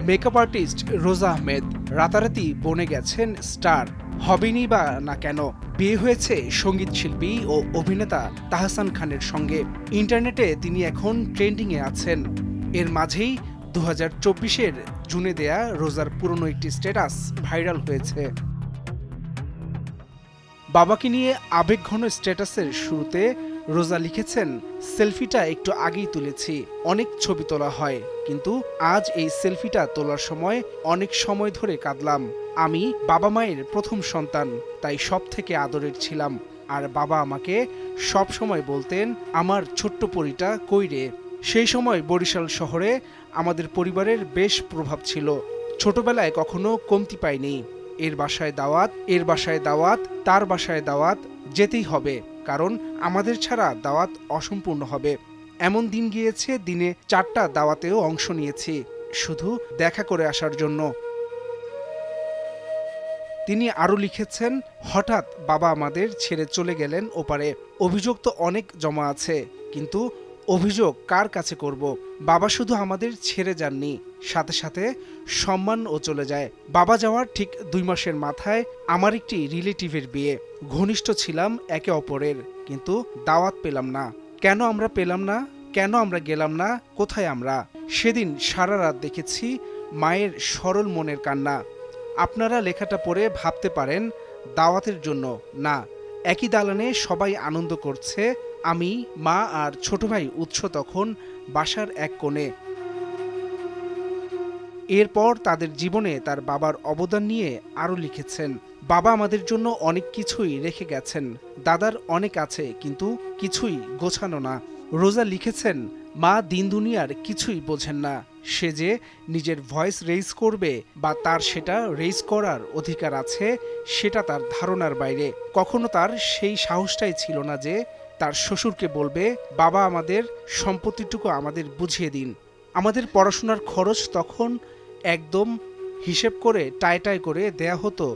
Makeup artist রোজা আহমেদ রাতারাতি বনে গেছেন স্টার। হবেনি বা না কেন? বিয়ে হয়েছে সঙ্গীত শিল্পী ও অভিনেতা তাহসান খানের সঙ্গে। ইন্টারনেটে তিনি এখন ট্রেন্ডিংয়ে আছেন। এর মাঝেই 2024-এর জুনে দেয়া রোজার পুরনো একটি স্ট্যাটাস ভাইরাল হয়েছে। বাবাকে নিয়ে আবেগঘন স্ট্যাটাসের শুরুতে রোজা লিখেছেন, সেলফিটা একটু আগেই তুলেছি, অনেক ছবি তোলা হয়, কিন্তু আজ এই সেলফিটা তোলার সময় অনেক সময় ধরে কাঁদলাম। আমি বাবা মায়ের প্রথম সন্তান, তাই সব থেকে আদরের ছিলাম। আর বাবা আমাকে সব সময় বলতেন, আমার ছোট্ট পরীটা কই রে। সেই সময় বরিশাল শহরে আমাদের পরিবারের বেশ প্রভাব ছিল। ছোটবেলায় কখনো কমতি পাইনি। এর বাসায় দাওয়াত, এর বাসায় দাওয়াত, তার বাসায় দাওয়াত, যেতেই হবে, কারণ আমাদের ছাড়া দাওয়াত অসম্পূর্ণ হবে। এমন দিন গিয়েছে, দিনে 4টা দাওয়াতেও অংশ নিয়েছি, শুধু দেখা করে আসার জন্য। তিনি আরও লিখেছেন, হঠাৎ বাবা আমাদের ছেড়ে চলে গেলেন ওপারে। অভিযোগ তো অনেক জমা আছে, কিন্তু অভিযোগ কার কাছে করব? বাবা শুধু আমাদের ছেড়ে যাননি, সাথে সাথে সম্মানও চলে যায়। বাবা যাওয়ার ঠিক 2 মাসের মাথায় আমার একটি রিলেটিভের বিয়ে। ঘনিষ্ঠ ছিলাম একে অপরের, কিন্তু দাওয়াত পেলাম না। কেন আমরা পেলাম না? কেন আমরা গেলাম না? কোথায় আমরা? সেদিন সারা রাত দেখেছি মায়ের সরল মনের কান্না। আপনারা লেখাটা পড়ে ভাবতে পারেন দাওয়াতের জন্য না, একই দালানে সবাই আনন্দ করছে, আমি, মা আর ছোট ভাই উৎস তখন বাসার এক কোণে। এরপর তাদের জীবনে তার বাবার অবদান নিয়ে আরও লিখেছেন, বাবা আমাদের জন্য অনেক কিছুই রেখে গেছেন, দাদার অনেক আছে, কিন্তু কিছুই গোছানো না। রোজা লিখেছেন, মা দিন দুনিয়ার কিছুই বোঝেন না, সে যে নিজের ভয়েস রেইজ করবে বা তার সেটা রেইজ করার অধিকার আছে সেটা তার ধারণার বাইরে। কখনো তার সেই সাহসটাই ছিল না যে তার শ্বশুরকে বলবে, বাবা আমাদের সম্পত্তিটুকু আমাদের বুঝিয়ে দিন। আমাদের পড়াশোনার খরচ তখন একদম হিসেব করে টাই করে দেয়া হতো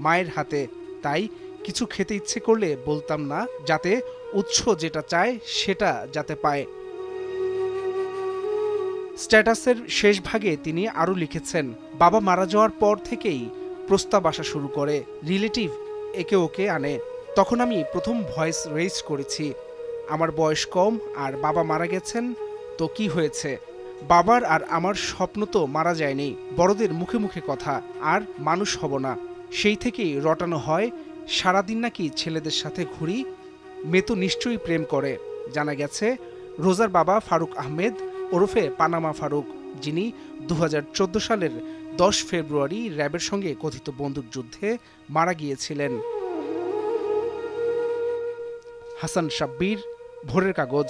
মায়ের হাতে, তাই কিছু খেতে ইচ্ছে করলে বলতাম না, যাতে উৎস যেটা চায় সেটা যাতে পায়। স্ট্যাটাসের শেষ ভাগে তিনি আরও লিখেছেন, বাবা মারা যাওয়ার পর থেকেই প্রস্তাব আসা শুরু করে, রিলেটিভ একে ওকে আনে। তখন আমি প্রথম ভয়েস রেইজ করেছি। আমার বয়স কম আর বাবা মারা গেছেন, তো কি হয়েছে? বাবার আর আমার স্বপ্ন তো মারা যায়নি, বড়দের মুখে মুখে কথা, আর মানুষ হব না। সেই থেকেই রটানো হয় সারাদিন নাকি ছেলেদের সাথে ঘুরি, মেয়ে তো নিশ্চয়ই প্রেম করে। জানা গেছে রোজার বাবা ফারুক আহমেদ ওরফে পানামা ফারুক, যিনি 2014 সালের 10 ফেব্রুয়ারি র্যাবের সঙ্গে কথিত বন্দুকযুদ্ধে মারা গিয়েছিলেন। হাসান সাব্বির, ভোরের কাগজ।